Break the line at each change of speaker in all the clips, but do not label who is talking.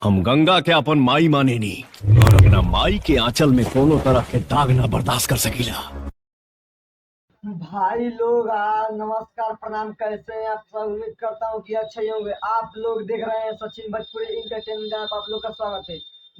हम गंगा के अपन माई मानेनी और अपना माई के आंचल में कोनो तरह के दाग ना बर्दाश्त कर सकीला।
भाई लोग नमस्कार प्रणाम, कैसे हैं आप सब? उम्मीद करता हूँ कि अच्छे ही होंगे। आप लोग देख रहे हैं सचिन भोजपुरी इंटरटेनमेंट, आप लोग का स्वागत है।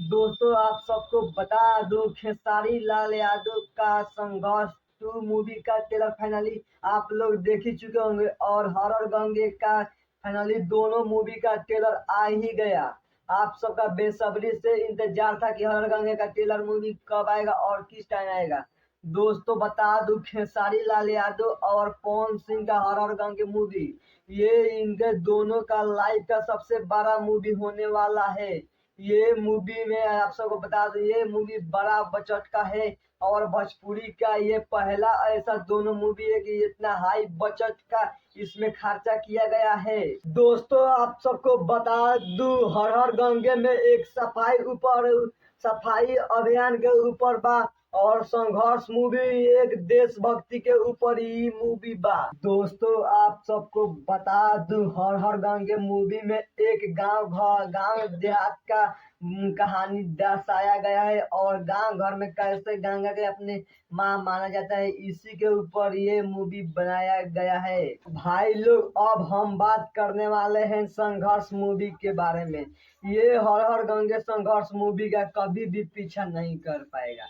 दोस्तों, आप सबको बता दूं, खेसारी लाल यादव का संघर्ष 2 मूवी का ट्रेलर फाइनली आप लोग देख ही चुके होंगे और हॉरर गंगे का फाइनली दोनों मूवी का ट्रेलर आ ही गया। आप सबका बेसब्री से इंतजार था कि हॉरर गंगे का ट्रेलर मूवी कब आएगा और किस टाइम आएगा। दोस्तों, बता दूं, खेसारी लाल यादव और पवन सिंह का हॉरर गंगे मूवी, ये इनके दोनों का लाइफ का सबसे बड़ा मूवी होने वाला है। ये मूवी में आप सबको बता दूं, ये मूवी बड़ा बजट का है और भोजपुरी का ये पहला ऐसा दोनों मूवी है कि इतना हाई बजट का इसमें खर्चा किया गया है। दोस्तों, आप सबको बता दूं, हर हर गंगे में एक सफाई अभियान के ऊपर बा और संघर्ष मूवी एक देशभक्ति के ऊपर ही मूवी बा। दोस्तों, आप सबको बता दूं, हर हर गंगे मूवी में एक गांव देहात का कहानी दर्शाया गया है और गांव घर में कैसे गंगा के अपने माँ माना जाता है, इसी के ऊपर ये मूवी बनाया गया है। भाई लोग, अब हम बात करने वाले हैं संघर्ष मूवी के बारे में। ये हर हर गंगे संघर्ष मूवी का कभी भी पीछा नहीं कर पाएगा।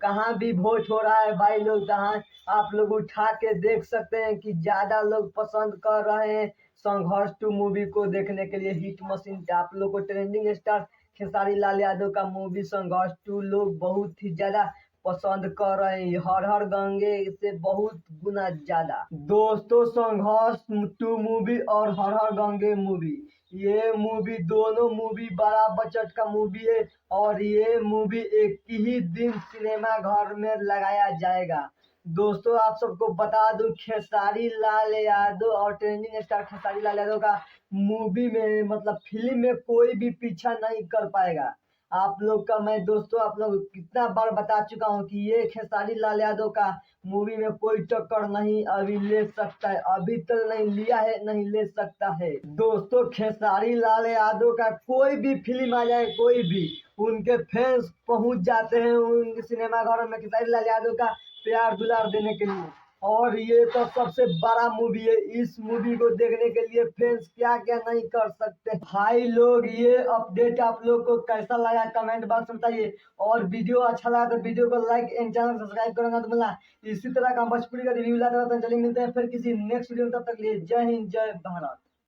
कहाँ भी वोट हो रहा है भाई लोग, जहाँ आप लोग उठा के देख सकते हैं कि ज्यादा लोग पसंद कर रहे हैं संघर्ष 2 मूवी को देखने के लिए। हिट मशीन पे आप लोग को ट्रेंडिंग स्टार खेसारी लाल यादव का मूवी संघर्ष 2 लोग बहुत ही ज्यादा पसंद कर रहे हैं, हर हर गंगे से बहुत गुना ज्यादा। दोस्तों, संघर्ष 2 मूवी और हर हर गंगे मूवी, ये मूवी दोनों मूवी बड़ा बजट का मूवी है और ये मूवी एक ही दिन सिनेमा घर में लगाया जाएगा। दोस्तों, आप सबको बता दूं, खेसारी लाल यादव और ट्रेंडिंग स्टार खेसारी लाल यादव का मूवी में मतलब फिल्म में कोई भी पीछा नहीं कर पाएगा। आप लोग का मैं दोस्तों आप लोग कितना बार बता चुका हूँ कि ये खेसारी लाल यादव का मूवी में कोई टक्कर नहीं अभी ले सकता है, अभी तक नहीं लिया है, नहीं ले सकता है। दोस्तों, खेसारी लाल यादव का कोई भी फिल्म आ जाए, कोई भी, उनके फैंस पहुंच जाते हैं उनके सिनेमा घर में खेसारी लाल यादव का प्यार दुलार देने के लिए। और ये तो सबसे बड़ा मूवी है, इस मूवी को देखने के लिए फैंस क्या क्या नहीं कर सकते। भाई लोग, ये अपडेट आप लोग को कैसा लगा कमेंट बॉक्स में बताइए और वीडियो अच्छा लगा तो वीडियो को लाइक एंड चैनल सब्सक्राइब करना तो मिला। इसी तरह का भोजपुरी का रिव्यू लाते रहते हैं। चलिए मिलते हैं फिर किसी नेक्स्ट वीडियो में, तब तक लिए जय हिंद जय भारत।